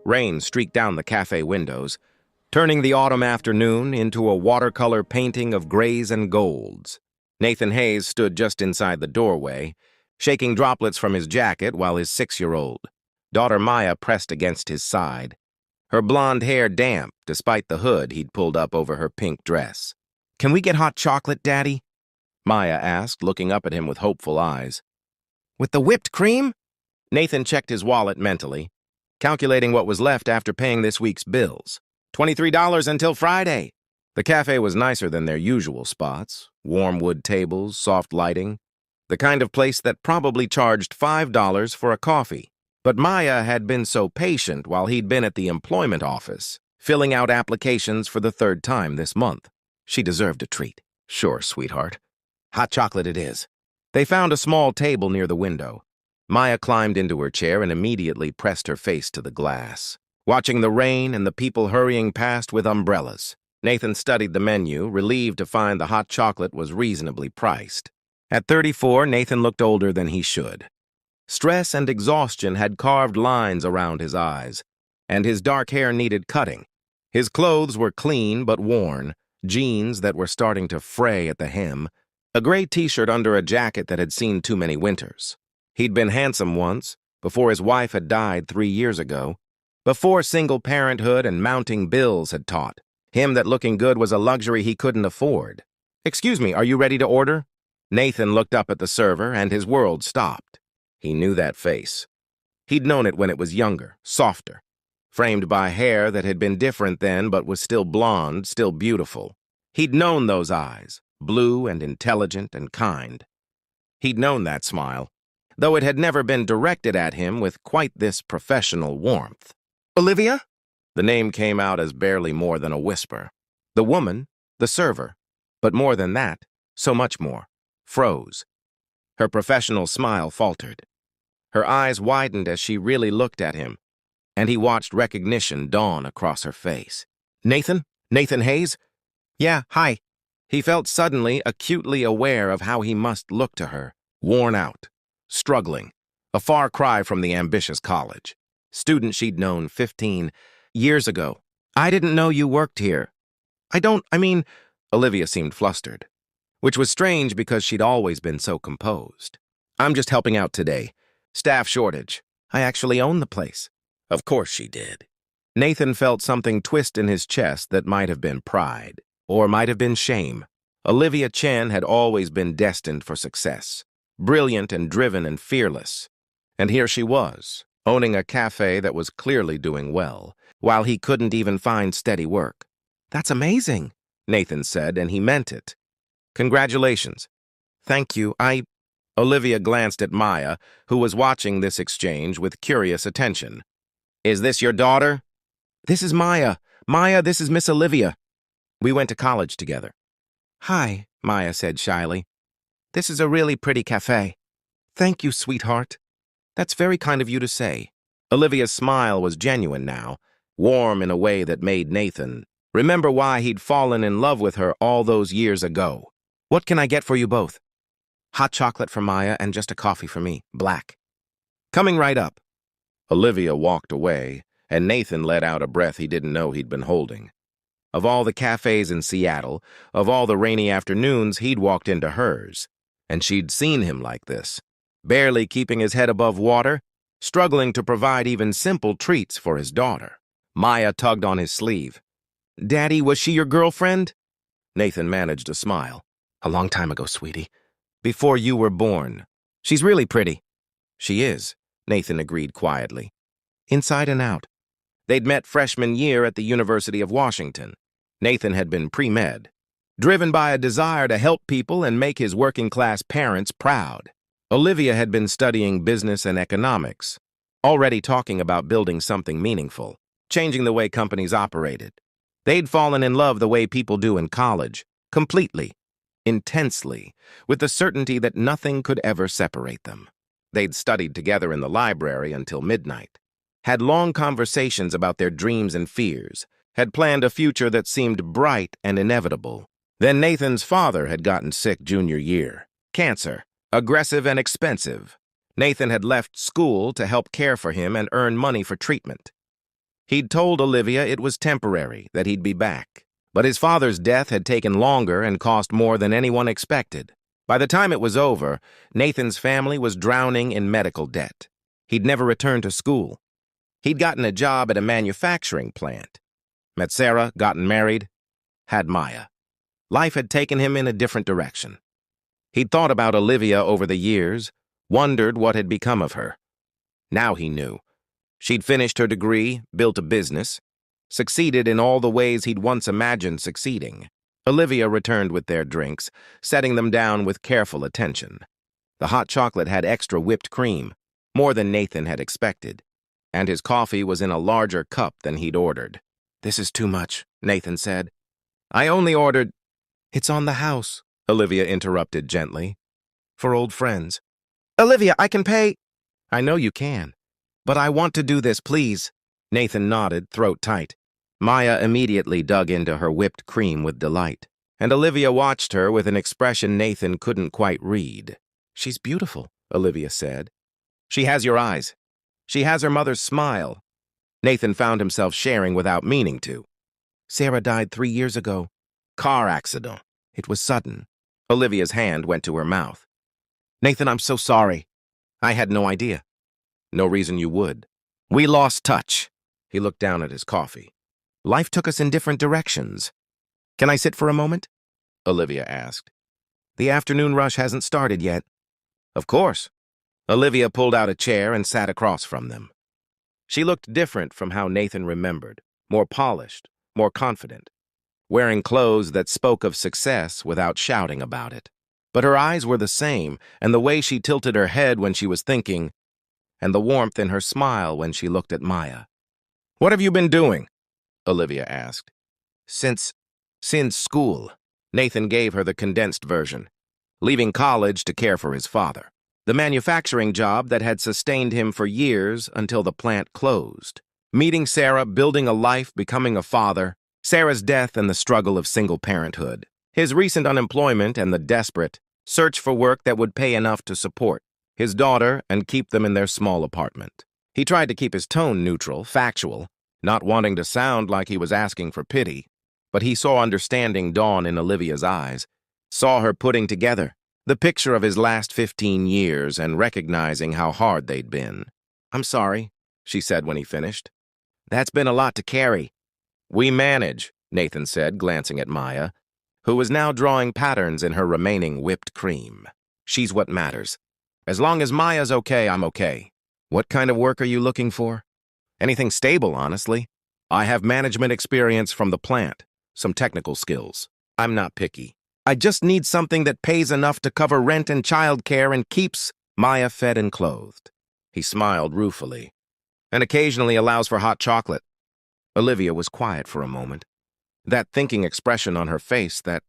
Rain streaked down the cafe windows, turning the autumn afternoon into a watercolor painting of grays and golds. Nathan Hayes stood just inside the doorway, shaking droplets from his jacket while his 6-year-old daughter Maya pressed against his side, her blonde hair damp despite the hood he'd pulled up over her pink dress. "Can we get hot chocolate, Daddy?" Maya asked, looking up at him with hopeful eyes. "With the whipped cream?" Nathan checked his wallet mentally, calculating what was left after paying this week's bills. $23 until Friday. The cafe was nicer than their usual spots. Warm wood tables, soft lighting. The kind of place that probably charged $5 for a coffee. But Maya had been so patient while he'd been at the employment office, filling out applications for the 3rd time this month. She deserved a treat. "Sure, sweetheart. Hot chocolate it is." They found a small table near the window. Maya climbed into her chair and immediately pressed her face to the glass, watching the rain and the people hurrying past with umbrellas. Nathan studied the menu, relieved to find the hot chocolate was reasonably priced. At 34, Nathan looked older than he should. Stress and exhaustion had carved lines around his eyes, and his dark hair needed cutting. His clothes were clean but worn, jeans that were starting to fray at the hem, a gray t-shirt under a jacket that had seen too many winters. He'd been handsome once, before his wife had died 3 years ago, before single parenthood and mounting bills had taught him that looking good was a luxury he couldn't afford. "Excuse me, are you ready to order?" Nathan looked up at the server, and his world stopped. He knew that face. He'd known it when it was younger, softer, framed by hair that had been different then but was still blonde, still beautiful. He'd known those eyes, blue and intelligent and kind. He'd known that smile, though it had never been directed at him with quite this professional warmth. "Olivia?" The name came out as barely more than a whisper. The woman, the server, but more than that, so much more, froze. Her professional smile faltered. Her eyes widened as she really looked at him, and he watched recognition dawn across her face. "Nathan? Nathan Hayes?" "Yeah, hi." He felt suddenly acutely aware of how he must look to her, worn out, struggling, a far cry from the ambitious college. Student she'd known 15 years ago. "I didn't know you worked here." I mean, Olivia seemed flustered, which was strange because she'd always been so composed. "I'm just helping out today. Staff shortage. I actually own the place." Of course she did. Nathan felt something twist in his chest that might have been pride, or might have been shame. Olivia Chen had always been destined for success, brilliant and driven and fearless. And here she was, owning a cafe that was clearly doing well, while he couldn't even find steady work. "That's amazing," Nathan said, and he meant it. "Congratulations." "Thank you, Olivia glanced at Maya, who was watching this exchange with curious attention. "Is this your daughter?" "This is Maya. Maya, this is Miss Olivia. We went to college together." "Hi," Maya said shyly. "This is a really pretty cafe." "Thank you, sweetheart. That's very kind of you to say." Olivia's smile was genuine now, warm in a way that made Nathan remember why he'd fallen in love with her all those years ago. "What can I get for you both?" "Hot chocolate for Maya and just a coffee for me, black." "Coming right up." Olivia walked away, and Nathan let out a breath he didn't know he'd been holding. Of all the cafes in Seattle, of all the rainy afternoons he'd walked into hers, and she'd seen him like this, barely keeping his head above water, struggling to provide even simple treats for his daughter. Maya tugged on his sleeve. "Daddy, was she your girlfriend?" Nathan managed a smile. "A long time ago, sweetie. Before you were born. She's really pretty." "She is," Nathan agreed quietly. "Inside and out." They'd met freshman year at the University of Washington. Nathan had been pre-med, driven by a desire to help people and make his working-class parents proud. Olivia had been studying business and economics, already talking about building something meaningful, changing the way companies operated. They'd fallen in love the way people do in college, completely, intensely, with the certainty that nothing could ever separate them. They'd studied together in the library until midnight, had long conversations about their dreams and fears, had planned a future that seemed bright and inevitable. Then Nathan's father had gotten sick junior year. Cancer, aggressive and expensive. Nathan had left school to help care for him and earn money for treatment. He'd told Olivia it was temporary, that he'd be back. But his father's death had taken longer and cost more than anyone expected. By the time it was over, Nathan's family was drowning in medical debt. He'd never returned to school. He'd gotten a job at a manufacturing plant. Met Sarah, gotten married, had Maya. Life had taken him in a different direction. He'd thought about Olivia over the years, wondered what had become of her. Now he knew. She'd finished her degree, built a business, succeeded in all the ways he'd once imagined succeeding. Olivia returned with their drinks, setting them down with careful attention. The hot chocolate had extra whipped cream, more than Nathan had expected, and his coffee was in a larger cup than he'd ordered. "This is too much," Nathan said. "I only ordered—" "It's on the house," Olivia interrupted gently. "For old friends." "Olivia, I can pay—" "I know you can, but I want to do this, please." Nathan nodded, throat tight. Maya immediately dug into her whipped cream with delight, and Olivia watched her with an expression Nathan couldn't quite read. "She's beautiful," Olivia said. "She has your eyes. She has her mother's smile." Nathan found himself sharing without meaning to. "Sarah died 3 years ago. Car accident. It was sudden." Olivia's hand went to her mouth. "Nathan, I'm so sorry. I had no idea." "No reason you would. We lost touch." He looked down at his coffee. "Life took us in different directions." "Can I sit for a moment?" Olivia asked. "The afternoon rush hasn't started yet." "Of course." Olivia pulled out a chair and sat across from them. She looked different from how Nathan remembered, more polished, more confident, wearing clothes that spoke of success without shouting about it. But her eyes were the same, and the way she tilted her head when she was thinking, and the warmth in her smile when she looked at Maya. "What have you been doing?" Olivia asked. Since school." Nathan gave her the condensed version, leaving college to care for his father. The manufacturing job that had sustained him for years until the plant closed. Meeting Sarah, building a life, becoming a father. Sarah's death and the struggle of single parenthood. His recent unemployment and the desperate search for work that would pay enough to support his daughter and keep them in their small apartment. He tried to keep his tone neutral, factual, not wanting to sound like he was asking for pity, but he saw understanding dawn in Olivia's eyes, saw her putting together the picture of his last 15 years and recognizing how hard they'd been. "I'm sorry," she said when he finished. "That's been a lot to carry." "We manage," Nathan said, glancing at Maya, who was now drawing patterns in her remaining whipped cream. "She's what matters. As long as Maya's okay, I'm okay." "What kind of work are you looking for?" "Anything stable, honestly. I have management experience from the plant, some technical skills. I'm not picky. I just need something that pays enough to cover rent and childcare and keeps Maya fed and clothed." He smiled ruefully. "And occasionally allows for hot chocolate." Olivia was quiet for a moment. That thinking expression on her face that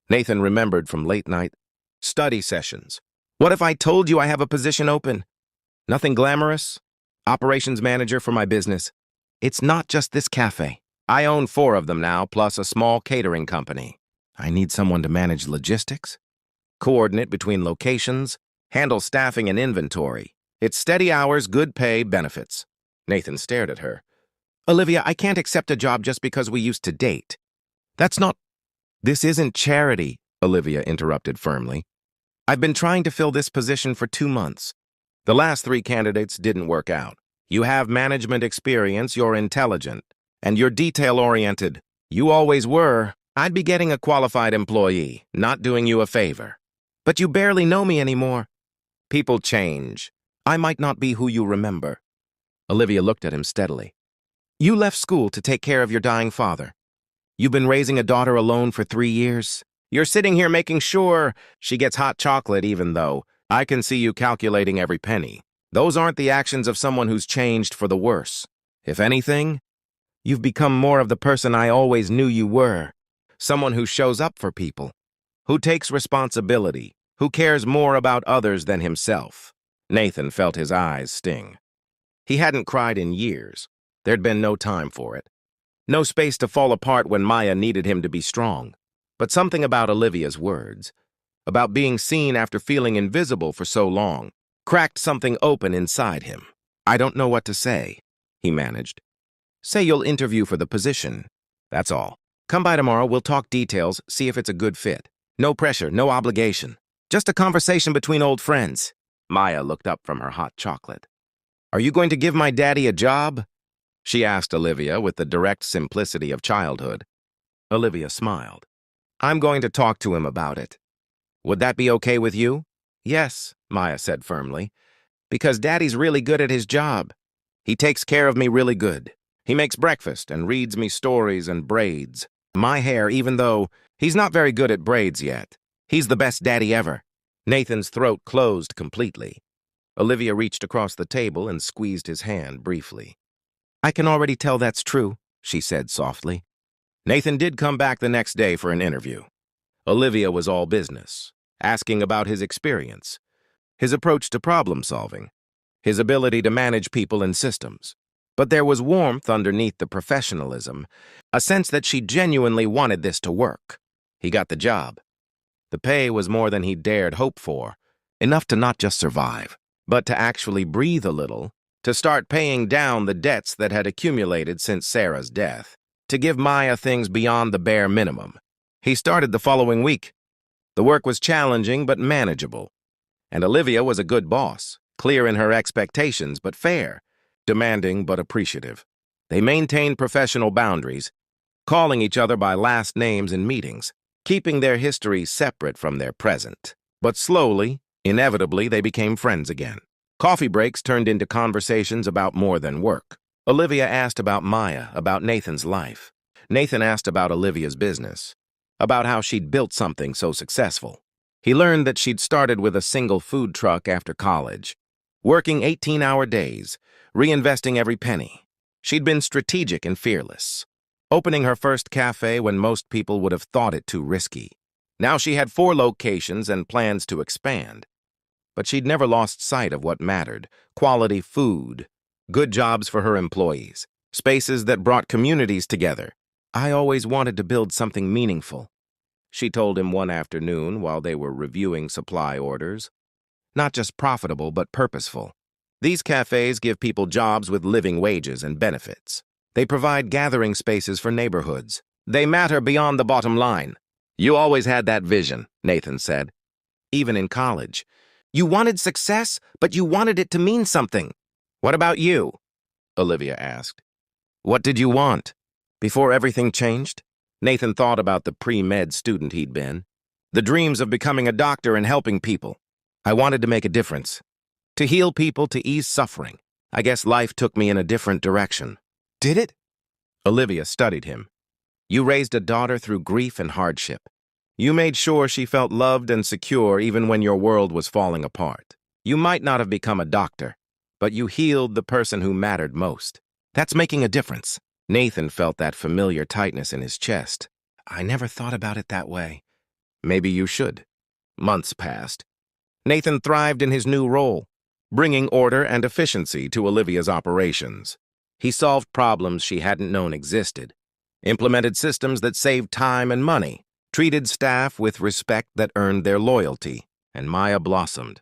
Nathan remembered from late-night study sessions. "What if I told you I have a position open? Nothing glamorous. Operations manager for my business. It's not just this cafe. I own 4 of them now, plus a small catering company. I need someone to manage logistics, coordinate between locations, handle staffing and inventory. It's steady hours, good pay, benefits." Nathan stared at her. "Olivia, I can't accept a job just because we used to date. That's not—" "This isn't charity," Olivia interrupted firmly. "I've been trying to fill this position for 2 months. The last 3 candidates didn't work out. You have management experience, you're intelligent, and you're detail-oriented. You always were. I'd be getting a qualified employee, not doing you a favor. But you barely know me anymore." "People change. I might not be who you remember." Olivia looked at him steadily. "You left school to take care of your dying father. You've been raising a daughter alone for 3 years. You're sitting here making sure she gets hot chocolate even though I can see you calculating every penny. Those aren't the actions of someone who's changed for the worse. If anything, you've become more of the person I always knew you were. Someone who shows up for people, who takes responsibility, who cares more about others than himself." Nathan felt his eyes sting. He hadn't cried in years. There'd been no time for it. No space to fall apart when Maya needed him to be strong. But something about Olivia's words, about being seen after feeling invisible for so long, cracked something open inside him. "I don't know what to say," he managed. Say you'll interview for the position. That's all. Come by tomorrow, we'll talk details, see if it's a good fit. No pressure, no obligation. Just a conversation between old friends. Maya looked up from her hot chocolate. Are you going to give my daddy a job? She asked Olivia with the direct simplicity of childhood. Olivia smiled. I'm going to talk to him about it. Would that be okay with you? Yes, Maya said firmly, because Daddy's really good at his job. He takes care of me really good. He makes breakfast and reads me stories and braids my hair, even though he's not very good at braids yet. He's the best daddy ever. Nathan's throat closed completely. Olivia reached across the table and squeezed his hand briefly. I can already tell that's true, she said softly. Nathan did come back the next day for an interview. Olivia was all business, asking about his experience, his approach to problem solving, his ability to manage people and systems. But there was warmth underneath the professionalism, a sense that she genuinely wanted this to work. He got the job. The pay was more than he dared hope for, enough to not just survive, but to actually breathe a little, to start paying down the debts that had accumulated since Sarah's death, to give Maya things beyond the bare minimum. He started the following week. The work was challenging but manageable, and Olivia was a good boss, clear in her expectations but fair, demanding but appreciative. They maintained professional boundaries, calling each other by last names in meetings, keeping their history separate from their present. But slowly, inevitably, they became friends again. Coffee breaks turned into conversations about more than work. Olivia asked about Maya, about Nathan's life. Nathan asked about Olivia's business, about how she'd built something so successful. He learned that she'd started with a single food truck after college, working 18-hour days, reinvesting every penny. She'd been strategic and fearless, opening her first cafe when most people would have thought it too risky. Now she had 4 locations and plans to expand. But she'd never lost sight of what mattered: quality food, good jobs for her employees, spaces that brought communities together. I always wanted to build something meaningful, she told him one afternoon while they were reviewing supply orders. Not just profitable, but purposeful. These cafes give people jobs with living wages and benefits. They provide gathering spaces for neighborhoods. They matter beyond the bottom line. You always had that vision, Nathan said. Even in college. You wanted success, but you wanted it to mean something. What about you? Olivia asked. What did you want? Before everything changed? Nathan thought about the pre-med student he'd been. The dreams of becoming a doctor and helping people. I wanted to make a difference. To heal people, to ease suffering. I guess life took me in a different direction. Did it? Olivia studied him. You raised a daughter through grief and hardship. You made sure she felt loved and secure even when your world was falling apart. You might not have become a doctor, but you healed the person who mattered most. That's making a difference. Nathan felt that familiar tightness in his chest. I never thought about it that way. Maybe you should. Months passed. Nathan thrived in his new role, bringing order and efficiency to Olivia's operations. He solved problems she hadn't known existed, implemented systems that saved time and money, treated staff with respect that earned their loyalty, and Maya blossomed.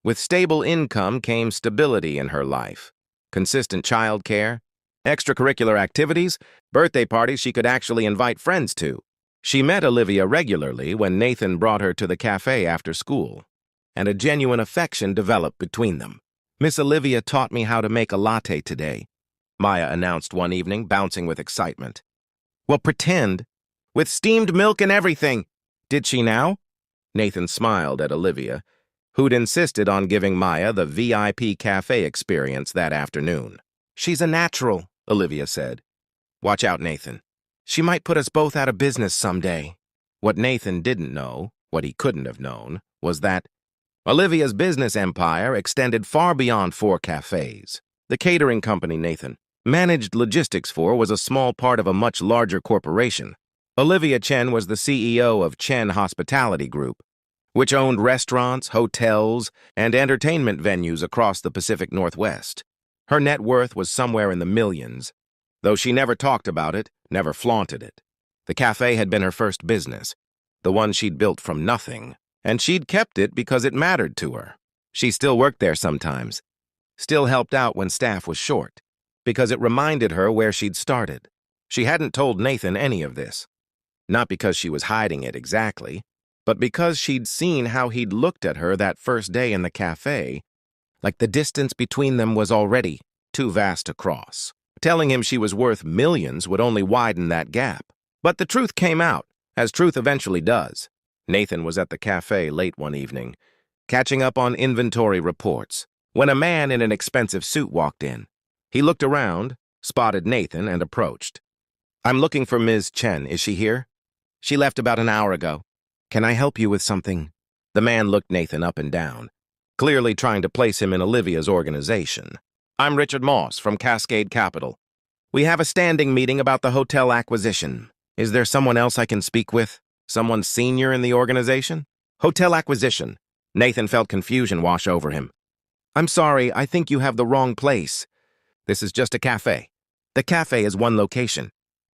With stable income came stability in her life, consistent childcare, extracurricular activities, birthday parties she could actually invite friends to. She met Olivia regularly when Nathan brought her to the cafe after school, and a genuine affection developed between them. Miss Olivia taught me how to make a latte today, Maya announced one evening, bouncing with excitement. Well, pretend. With steamed milk and everything. Did she now? Nathan smiled at Olivia, who'd insisted on giving Maya the VIP cafe experience that afternoon. She's a natural, Olivia said. Watch out, Nathan. She might put us both out of business someday. What Nathan didn't know, what he couldn't have known, was that Olivia's business empire extended far beyond 4 cafes. The catering company Nathan managed logistics for was a small part of a much larger corporation. Olivia Chen was the CEO of Chen Hospitality Group, which owned restaurants, hotels, and entertainment venues across the Pacific Northwest. Her net worth was somewhere in the millions, though she never talked about it, never flaunted it. The cafe had been her first business, the one she'd built from nothing, and she'd kept it because it mattered to her. She still worked there sometimes, still helped out when staff was short. because it reminded her where she'd started. She hadn't told Nathan any of this. Not because she was hiding it exactly, but because she'd seen how he'd looked at her that first day in the cafe, like the distance between them was already too vast to cross. Telling him she was worth millions would only widen that gap. But the truth came out, as truth eventually does. Nathan was at the cafe late one evening, catching up on inventory reports, when a man in an expensive suit walked in. He looked around, spotted Nathan, and approached. "I'm looking for Ms. Chen. Is she here?" "She left about an hour ago. Can I help you with something?" The man looked Nathan up and down, clearly trying to place him in Olivia's organization. "I'm Richard Moss from Cascade Capital. We have a standing meeting about the hotel acquisition. Is there someone else I can speak with? Someone senior in the organization?" "Hotel acquisition." Nathan felt confusion wash over him. "I'm sorry, I think you have the wrong place. This is just a cafe. The cafe is one location.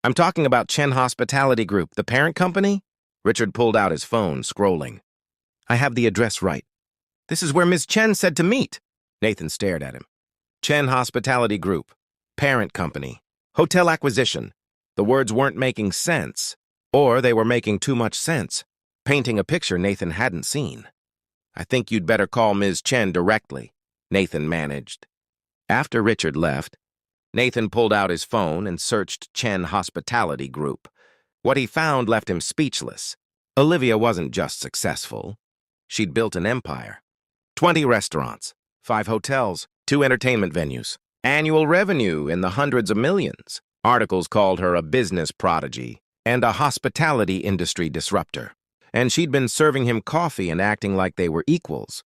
I'm talking about Chen Hospitality Group, the parent company?" Richard pulled out his phone, scrolling. "I have the address right. This is where Ms. Chen said to meet." Nathan stared at him. Chen Hospitality Group, parent company, hotel acquisition. The words weren't making sense, or they were making too much sense, painting a picture Nathan hadn't seen. "I think you'd better call Ms. Chen directly," Nathan managed. After Richard left, Nathan pulled out his phone and searched Chen Hospitality Group. What he found left him speechless. Olivia wasn't just successful. She'd built an empire. 20 restaurants, 5 hotels, 2 entertainment venues, annual revenue in the hundreds of millions. Articles called her a business prodigy and a hospitality industry disruptor. And she'd been serving him coffee and acting like they were equals.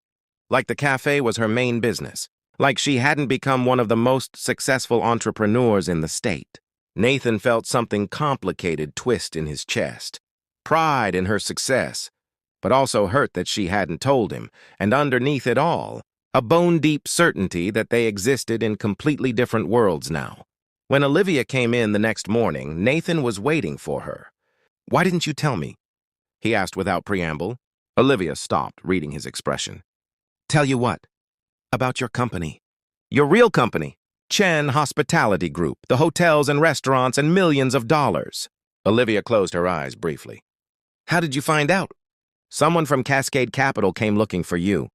Like the cafe was her main business. Like she hadn't become one of the most successful entrepreneurs in the state. Nathan felt something complicated twist in his chest. Pride in her success, but also hurt that she hadn't told him, and underneath it all, a bone-deep certainty that they existed in completely different worlds now. When Olivia came in the next morning, Nathan was waiting for her. "Why didn't you tell me?" he asked without preamble. Olivia stopped, reading his expression. "Tell you what? About your company. Your real company. Chen Hospitality Group, the hotels and restaurants and millions of dollars." Olivia closed her eyes briefly. "How did you find out?" "Someone from Cascade Capital came looking for you.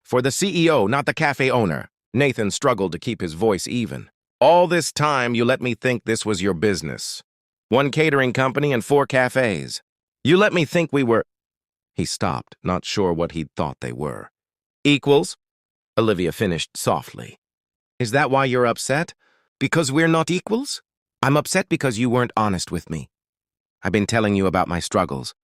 For the CEO, not the cafe owner." Nathan struggled to keep his voice even. "All this time you let me think this was your business. 1 catering company and 4 cafes. You let me think we were—" He stopped, not sure what he'd thought they were. "Equals?" Olivia finished softly. "Is that why you're upset? Because we're not equals?" "I'm upset because you weren't honest with me. I've been telling you about my struggles.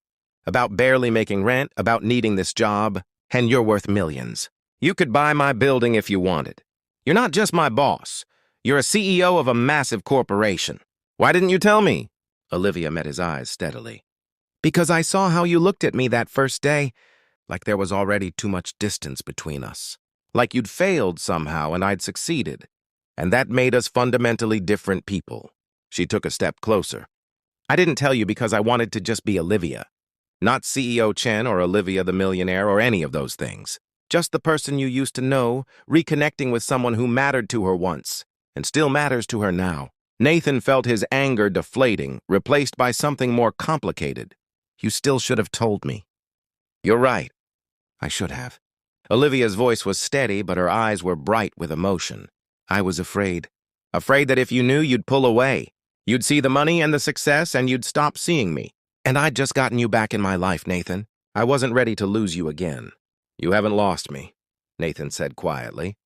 About barely making rent, about needing this job, and you're worth millions. You could buy my building if you wanted. You're not just my boss. You're a CEO of a massive corporation. Why didn't you tell me?" Olivia met his eyes steadily. "Because I saw how you looked at me that first day, like there was already too much distance between us. Like you'd failed somehow and I'd succeeded. And that made us fundamentally different people." She took a step closer. "I didn't tell you because I wanted to just be Olivia. Not CEO Chen or Olivia the millionaire or any of those things. Just the person you used to know, reconnecting with someone who mattered to her once, and still matters to her now." Nathan felt his anger deflating, replaced by something more complicated. "You still should have told me." "You're right. I should have." Olivia's voice was steady, but her eyes were bright with emotion. "I was afraid. Afraid that if you knew, you'd pull away. You'd see the money and the success, and you'd stop seeing me. And I'd just gotten you back in my life, Nathan. I wasn't ready to lose you again." "You haven't lost me," Nathan said quietly.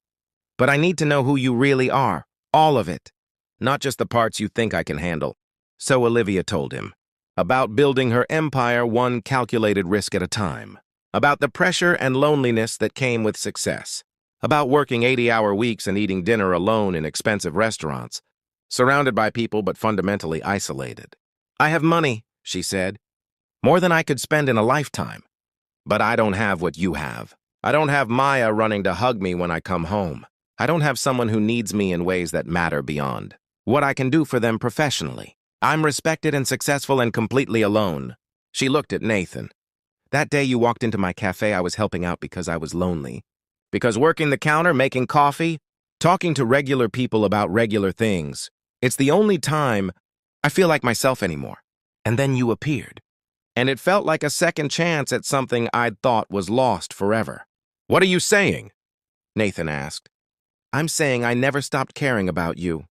"But I need to know who you really are. All of it. Not just the parts you think I can handle." So Olivia told him. About building her empire one calculated risk at a time. About the pressure and loneliness that came with success. About working 80-hour weeks and eating dinner alone in expensive restaurants. Surrounded by people but fundamentally isolated. "I have money," she said. "More than I could spend in a lifetime. But I don't have what you have. I don't have Maya running to hug me when I come home. I don't have someone who needs me in ways that matter beyond what I can do for them professionally. I'm respected and successful and completely alone." She looked at Nathan. "That day you walked into my cafe, I was helping out because I was lonely. Because working the counter, making coffee, Talking to regular people about regular things. It's the only time I feel like myself anymore. And then you appeared. And it felt like a second chance at something I'd thought was lost forever. What are you saying? Nathan asked. I'm saying I never stopped caring about you.